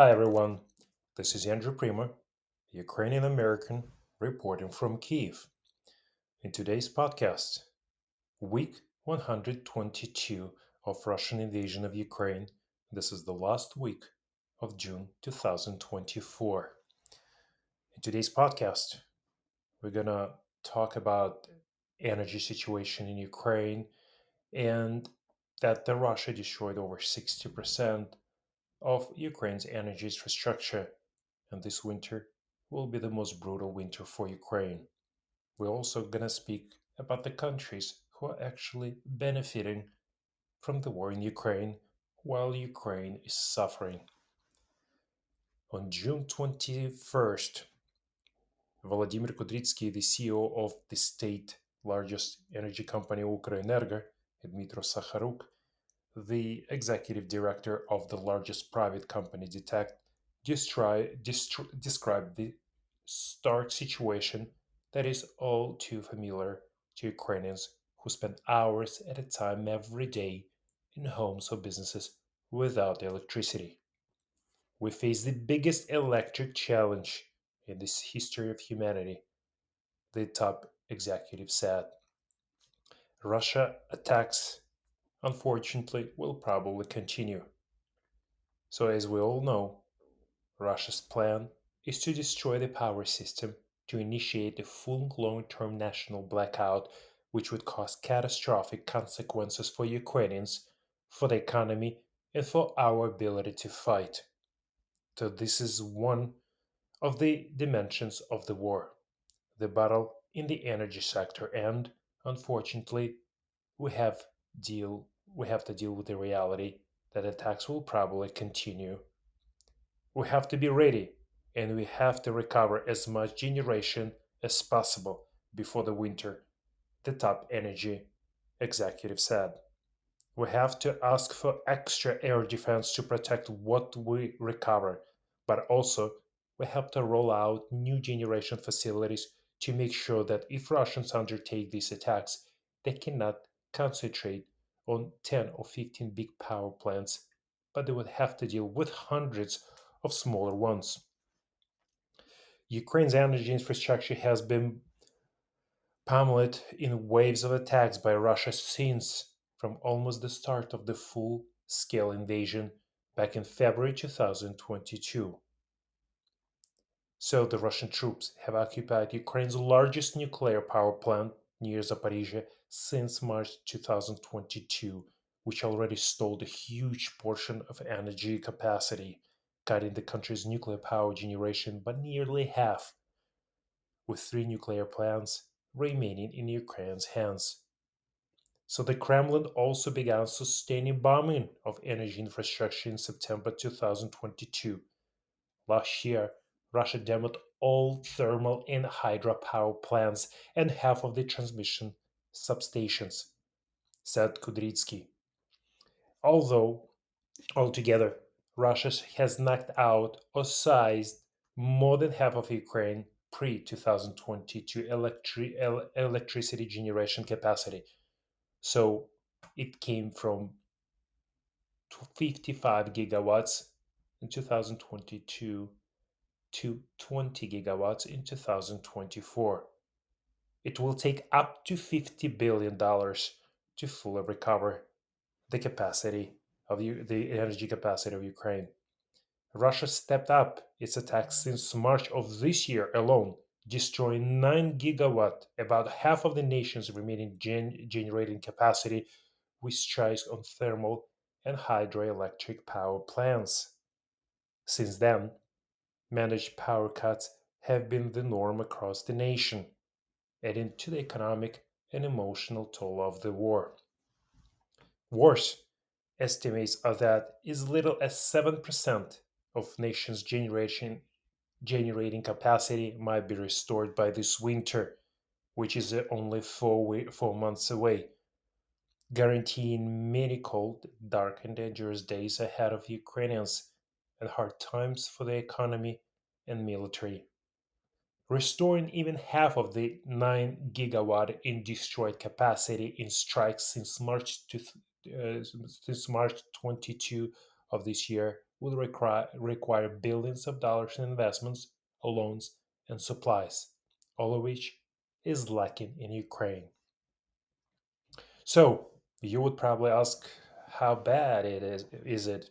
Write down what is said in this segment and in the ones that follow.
Hi everyone, this is Andrew Prima, Ukrainian American reporting from Kiev. In today's podcast, week 122 of Russian invasion of Ukraine. This is the last week of June 2024. In today's podcast, we're going to talk about energy situation in Ukraine and that the Russia destroyed over 60% of Ukraine's energy infrastructure, and this winter will be the most brutal winter for Ukraine. We're also going to speak about the countries who are actually benefiting from the war in Ukraine while Ukraine is suffering. On June 21st, Vladimir Kudrytsky, the CEO of the state largest energy company Ukrenergo, and Dmytro Sakharuk, the executive director of the largest private company, Detect, described the stark situation that is all too familiar to Ukrainians who spend hours at a time every day in homes or businesses without electricity. We face the biggest electric challenge in this history of humanity, the top executive said. Russia attacks, unfortunately, will probably continue. So, as we all know, Russia's plan is to destroy the power system to initiate a full long term national blackout, which would cause catastrophic consequences for Ukrainians, for the economy, and for our ability to fight. So, this is one of the dimensions of the war, the battle in the energy sector, and unfortunately, we have to deal with the reality that attacks will probably continue. We have to be ready, and we have to recover as much generation as possible before the winter, the top energy executive said. We have to ask for extra air defense to protect what we recover, but also we have to roll out new generation facilities to make sure that if Russians undertake these attacks, they cannot concentrate on 10 or 15 big power plants, but they would have to deal with hundreds of smaller ones. Ukraine's energy infrastructure has been pummeled in waves of attacks by Russia since from almost the start of the full scale invasion back in February 2022. So the Russian troops have occupied Ukraine's largest nuclear power plant near Zaporizhia since March 2022, which already stole a huge portion of energy capacity, cutting the country's nuclear power generation by nearly half, with three nuclear plants remaining in Ukraine's hands. So the Kremlin also began sustaining bombing of energy infrastructure in September 2022. Last year, Russia demoed all thermal and hydropower plants and half of the transmission substations, said Kudrytsky. Although, altogether, Russia has knocked out or seized more than half of Ukraine pre 2022 electricity generation capacity. So it came from 55 gigawatts in 2022 to 20 gigawatts in 2024. It will take up to $50 billion to fully recover the capacity the energy capacity of Ukraine. Russia stepped up its attacks since March of this year alone, destroying 9 gigawatt, about half of the nation's remaining generating capacity, with strikes on thermal and hydroelectric power plants. Since then, managed power cuts have been the norm across the nation, adding to the economic and emotional toll of the war. Worse, estimates are that as little as 7% of nation's generating capacity might be restored by this winter, which is only 4 months away, guaranteeing many cold, dark, and dangerous days ahead of Ukrainians and hard times for the economy and military. Restoring even half of the 9 gigawatt in destroyed capacity in strikes since March 22 of this year would require billions of dollars in investments, loans, and supplies, all of which is lacking in Ukraine. So, you would probably ask, how bad it is it?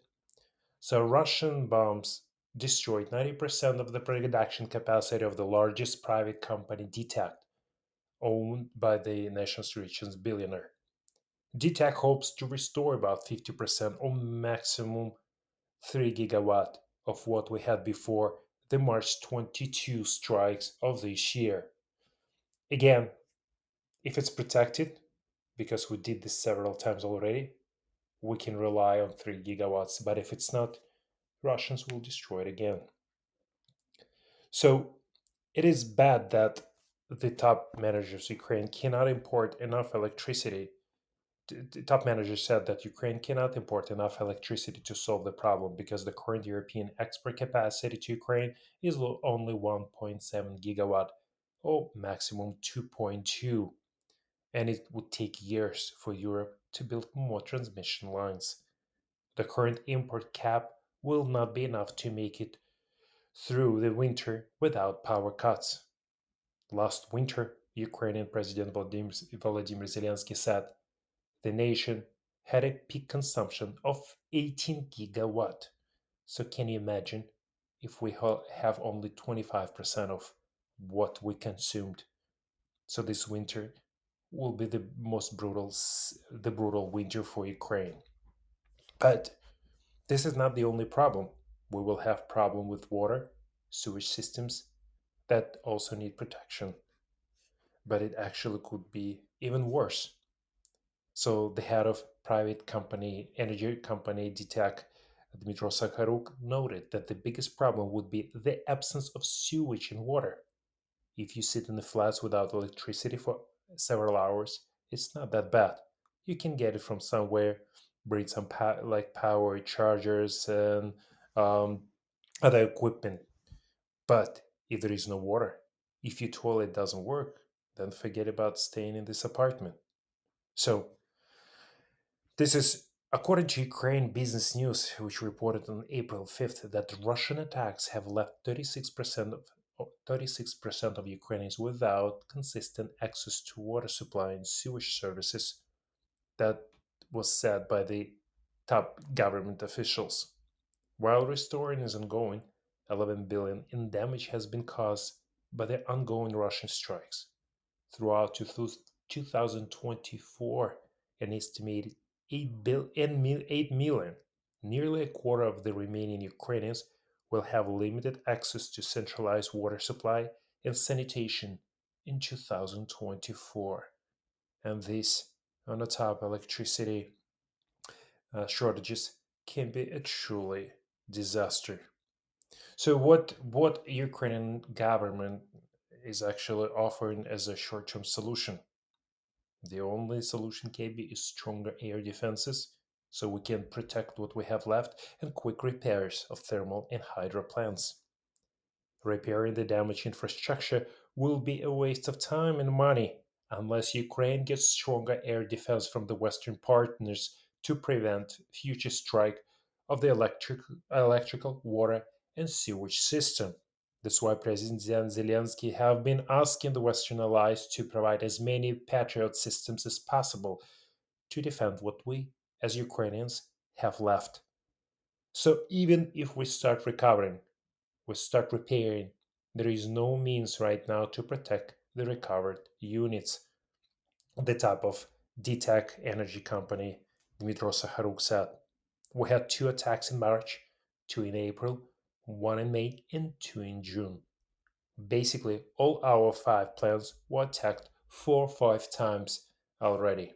So, Russian bombs destroyed 90% of the production capacity of the largest private company, DTAC, owned by the nation's richest billionaire. DTAC hopes to restore about 50% or maximum 3 gigawatt of what we had before the March 22 strikes of this year. Again, if it's protected, because we did this several times already, we can rely on 3 gigawatts. But if it's not, Russians will destroy it again. So it is bad that the top managers of Ukraine cannot import enough electricity. The top manager said that Ukraine cannot import enough electricity to solve the problem because the current European export capacity to Ukraine is only 1.7 gigawatt or maximum 2.2, and it would take years for Europe to build more transmission lines. The current import cap will not be enough to make it through the winter without power cuts. Last winter, Ukrainian President Volodymyr Zelensky said the nation had a peak consumption of 18 gigawatt. So can you imagine if we have only 25% of what we consumed? So this winter will be the most brutal winter for Ukraine. But this is not the only problem. We will have problem with water, sewage systems that also need protection. But it actually could be even worse. So the head of private company, energy company DTAC, Dmitro Sakharuk, noted that the biggest problem would be the absence of sewage and water. If you sit in the flats without electricity for several hours, it's not that bad. You can get it from somewhere, bring some like power chargers and um, other equipment. But if there is no water, if your toilet doesn't work, then forget about staying in this apartment. So this is according to Ukraine Business News, which reported on April 5th that Russian attacks have left 36% of Ukrainians without consistent access to water supply and sewage services. That was said by the top government officials. While restoring is ongoing, 11 billion in damage has been caused by the ongoing Russian strikes. Throughout 2024, an estimated 8 million, nearly a quarter of the remaining Ukrainians, will have limited access to centralized water supply and sanitation in 2024. And this, on the top, electricity shortages can be a truly disaster. So, what Ukrainian government is actually offering as a short-term solution? The only solution can be is stronger air defenses, so we can protect what we have left, and quick repairs of thermal and hydro plants. Repairing the damaged infrastructure will be a waste of time and money unless Ukraine gets stronger air defense from the Western partners to prevent future strike of the electrical, water, and sewage system. That's why President Zelensky have been asking the Western allies to provide as many Patriot systems as possible to defend what we, as Ukrainians, have left. So even if we start recovering, we start repairing, there is no means right now to protect the recovered units. The type of DTEC energy company, Dmitro Sakharuk said. We had two attacks in March, two in April, one in May, and two in June. Basically, all our five plants were attacked 4 or 5 times already.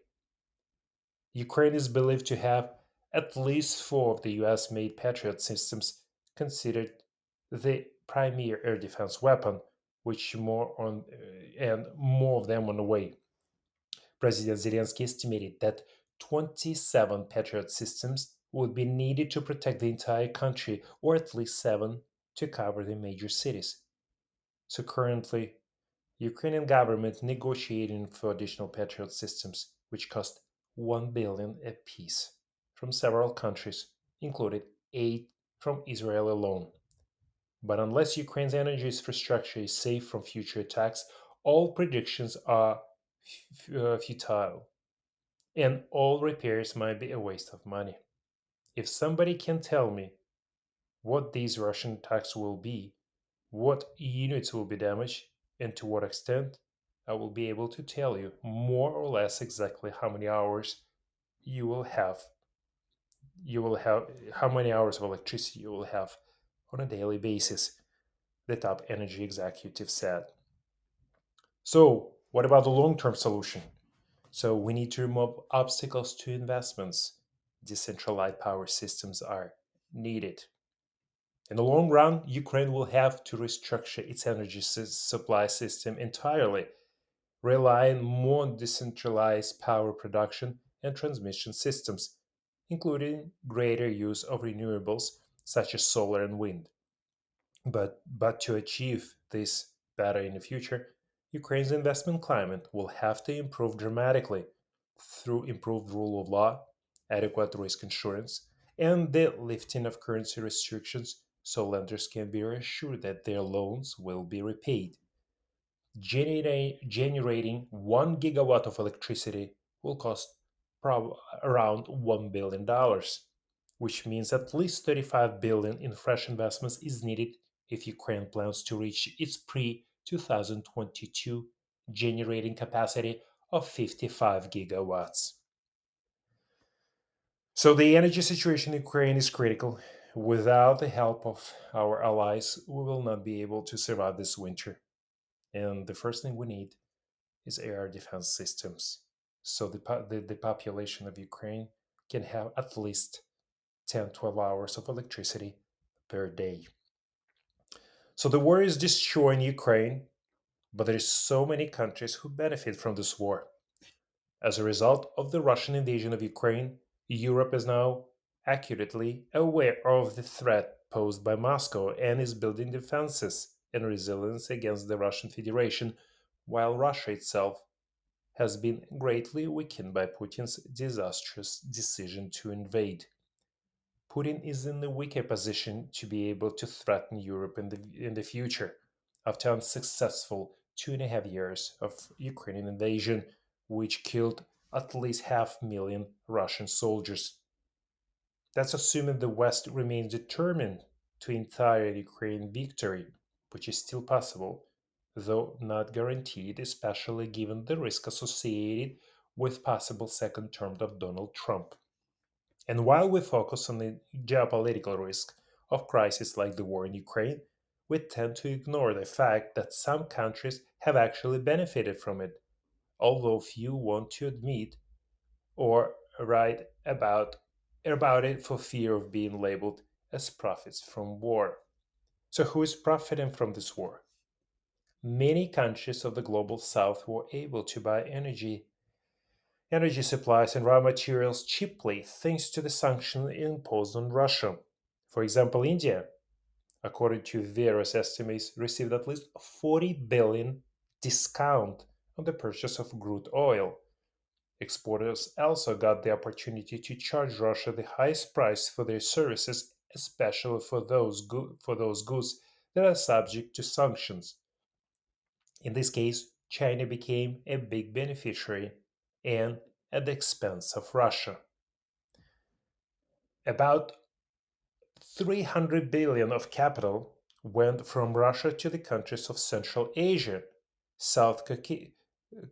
Ukraine is believed to have at least four of the US made Patriot systems, considered the premier air defense weapon, which more on and more of them on the way. President Zelensky estimated that 27 Patriot systems would be needed to protect the entire country, or at least seven to cover the major cities. So currently, Ukrainian government negotiating for additional Patriot systems, which cost 1 billion apiece from several countries, including eight from Israel alone. But unless Ukraine's energy infrastructure is safe from future attacks, all predictions are futile, and all repairs might be a waste of money. If somebody can tell me what these Russian attacks will be, what units will be damaged, and to what extent, I will be able to tell you more or less exactly how many hours you will have. You will have how many hours of electricity you will have on a daily basis, the top energy executive said. So, what about the long term solution? So, we need to remove obstacles to investments. Decentralized power systems are needed. In the long run, Ukraine will have to restructure its energy supply system entirely, relying more on decentralized power production and transmission systems, including greater use of renewables such as solar and wind. But to achieve this better in the future, Ukraine's investment climate will have to improve dramatically through improved rule of law, adequate risk insurance, and the lifting of currency restrictions so lenders can be reassured that their loans will be repaid. Generating 1 gigawatt of electricity will cost around $1 billion, which means at least 35 billion in fresh investments is needed if Ukraine plans to reach its pre-2022 generating capacity of 55 gigawatts. So the energy situation in Ukraine is critical. Without the help of our allies, we will not be able to survive this winter. And the first thing we need is air defense systems. So the population of Ukraine can have at least 10-12 hours of electricity per day. So the war is destroying Ukraine, but there are so many countries who benefit from this war. As a result of the Russian invasion of Ukraine, Europe is now accurately aware of the threat posed by Moscow and is building defenses and resilience against the Russian Federation, while Russia itself has been greatly weakened by Putin's disastrous decision to invade. Putin is in a weaker position to be able to threaten Europe in the future after unsuccessful 2.5 years of Ukrainian invasion, which killed at least 500,000 Russian soldiers. That's assuming the West remains determined to entire Ukraine victory, which is still possible, though not guaranteed, especially given the risk associated with possible second term of Donald Trump. And while we focus on the geopolitical risk of crises like the war in Ukraine, we tend to ignore the fact that some countries have actually benefited from it, although few want to admit or write about it for fear of being labeled as profits from war. So who is profiting from this war? Many countries of the global south were able to buy energy supplies and raw materials cheaply thanks to the sanctions imposed on Russia. For example, India, according to various estimates, received at least 40 billion discount on the purchase of crude oil. Exporters also got the opportunity to charge Russia the highest price for their services, especially for those goods that are subject to sanctions. In this case, China became a big beneficiary and at the expense of Russia. About 300 billion of capital went from Russia to the countries of Central Asia, South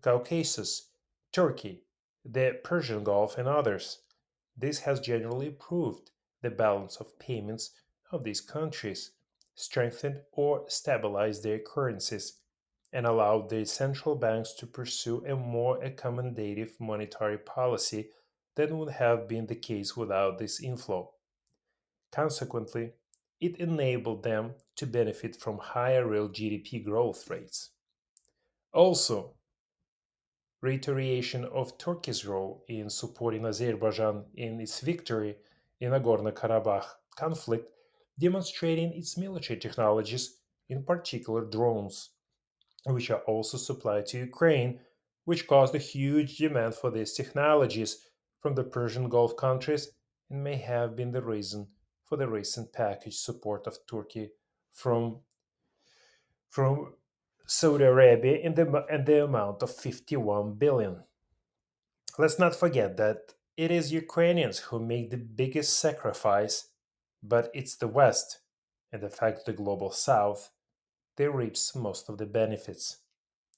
Caucasus, Turkey, the Persian Gulf, and others. This has generally improved the balance of payments of these countries, strengthened or stabilized their currencies, and allowed the central banks to pursue a more accommodative monetary policy than would have been the case without this inflow. Consequently, it enabled them to benefit from higher real GDP growth rates. Also, reiteration of Turkey's role in supporting Azerbaijan in its victory in Nagorno-Karabakh conflict, demonstrating its military technologies, in particular drones, which are also supplied to Ukraine, which caused a huge demand for these technologies from the Persian Gulf countries and may have been the reason for the recent package support of Turkey from from Saudi Arabia in the amount of 51 billion. Let's not forget that it is Ukrainians who make the biggest sacrifice, but it's the West, and in fact the global South, that reaps most of the benefits.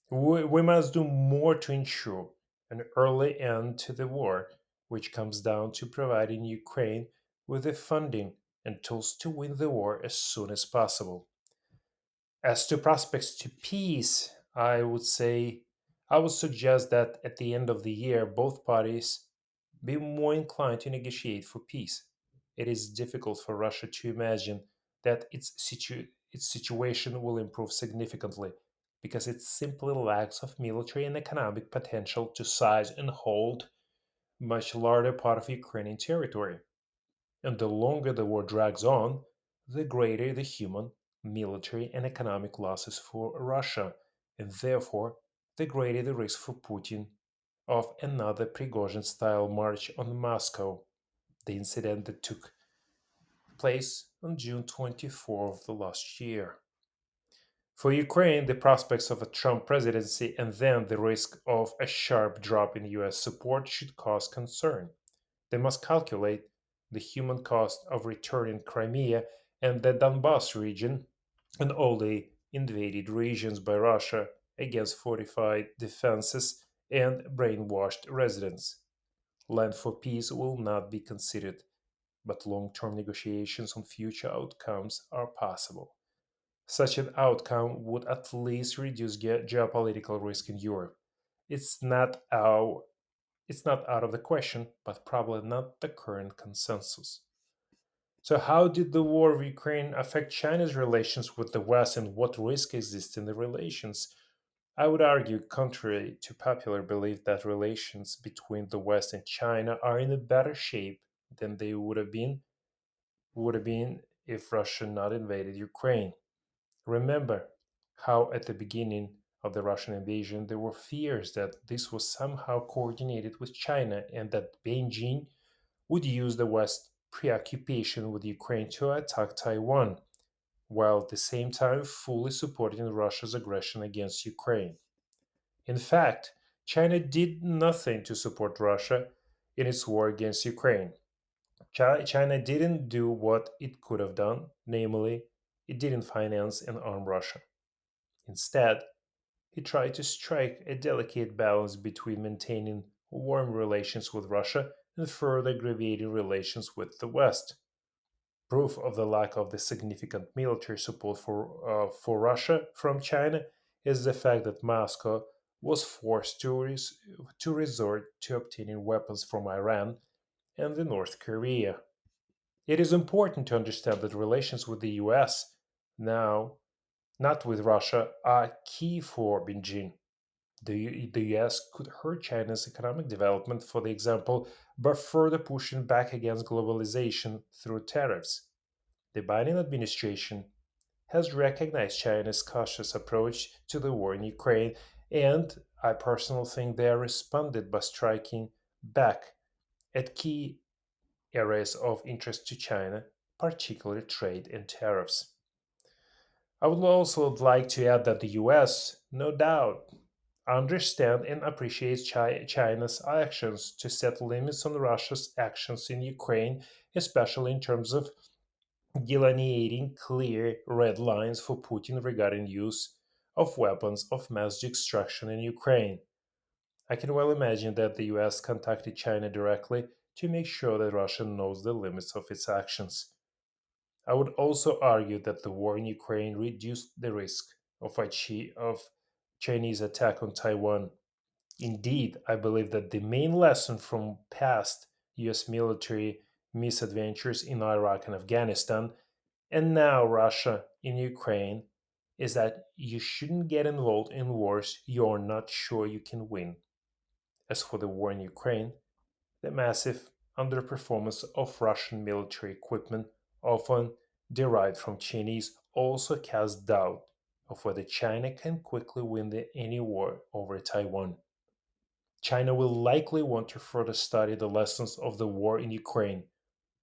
We must do more to ensure an early end to the war, which comes down to providing Ukraine with the funding and tools to win the war as soon as possible. As to prospects to peace, I would suggest that at the end of the year, both parties be more inclined to negotiate for peace. It is difficult for Russia to imagine that its situation will improve significantly because it simply lacks of military and economic potential to size and hold much larger part of Ukrainian territory. And the longer the war drags on, the greater the human, military, and economic losses for Russia, and therefore the greater the risk for Putin of another Prigozhin style march on Moscow, the incident that took place on June 24 of the last year. For Ukraine, the prospects of a Trump presidency and then the risk of a sharp drop in US support should cause concern. They must calculate the human cost of returning Crimea and the Donbas region and all the invaded regions by Russia against fortified defenses and brainwashed residents. Land for peace will not be considered, but long term negotiations on future outcomes are possible. Such an outcome would at least reduce geopolitical risk in Europe. It's not our it's not out of the question, but probably not the current consensus. So, how did the war of Ukraine affect China's relations with the West and what risk exists in the relations? I would argue, contrary to popular belief, that relations between the West and China are in a better shape than they would have been if Russia not invaded Ukraine. Remember how at the beginning of the Russian invasion there were fears that this was somehow coordinated with China and that Beijing would use the West's preoccupation with Ukraine to attack Taiwan, while at the same time fully supporting Russia's aggression against Ukraine. In fact, China did nothing to support Russia in its war against Ukraine. China didn't do what it could have done, namely, it didn't finance and arm Russia. Instead, it tried to strike a delicate balance between maintaining warm relations with Russia and further aggravating relations with the West. Proof of the lack of the significant military support for Russia from China is the fact that Moscow was forced to resort to obtaining weapons from Iran and the North Korea. It is important to understand that relations with the US now, not with Russia, are key for Beijing. The US could hurt China's economic development, for the example, by further pushing back against globalization through tariffs. The Biden administration has recognized China's cautious approach to the war in Ukraine, and I personally think they have responded by striking back at key areas of interest to China, particularly trade and tariffs. I would also like to add that the US, no doubt, understand and appreciates China's actions to set limits on Russia's actions in Ukraine, especially in terms of delineating clear red lines for Putin regarding use of weapons of mass destruction in Ukraine. I can well imagine that the US contacted China directly to make sure that Russia knows the limits of its actions. I would also argue that the war in Ukraine reduced the risk of Chinese attack on Taiwan. Indeed, I believe that the main lesson from past US military misadventures in Iraq and Afghanistan, and now Russia in Ukraine, is that you shouldn't get involved in wars you're not sure you can win. As for the war in Ukraine, the massive underperformance of Russian military equipment, often derived from Chinese, also casts doubt of whether China can quickly win any war over Taiwan. China will likely want to further study the lessons of the war in Ukraine,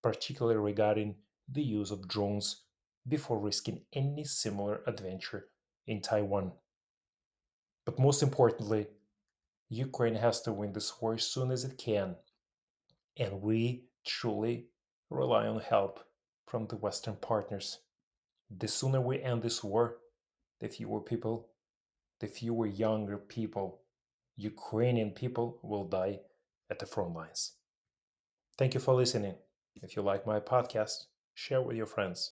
particularly regarding the use of drones before risking any similar adventure in Taiwan. But most importantly, Ukraine has to win this war as soon as it can, and we truly rely on help from the Western partners. The sooner we end this war, the fewer younger people, Ukrainian people, will die at the front lines. Thank you for listening. If you like my podcast, share with your friends.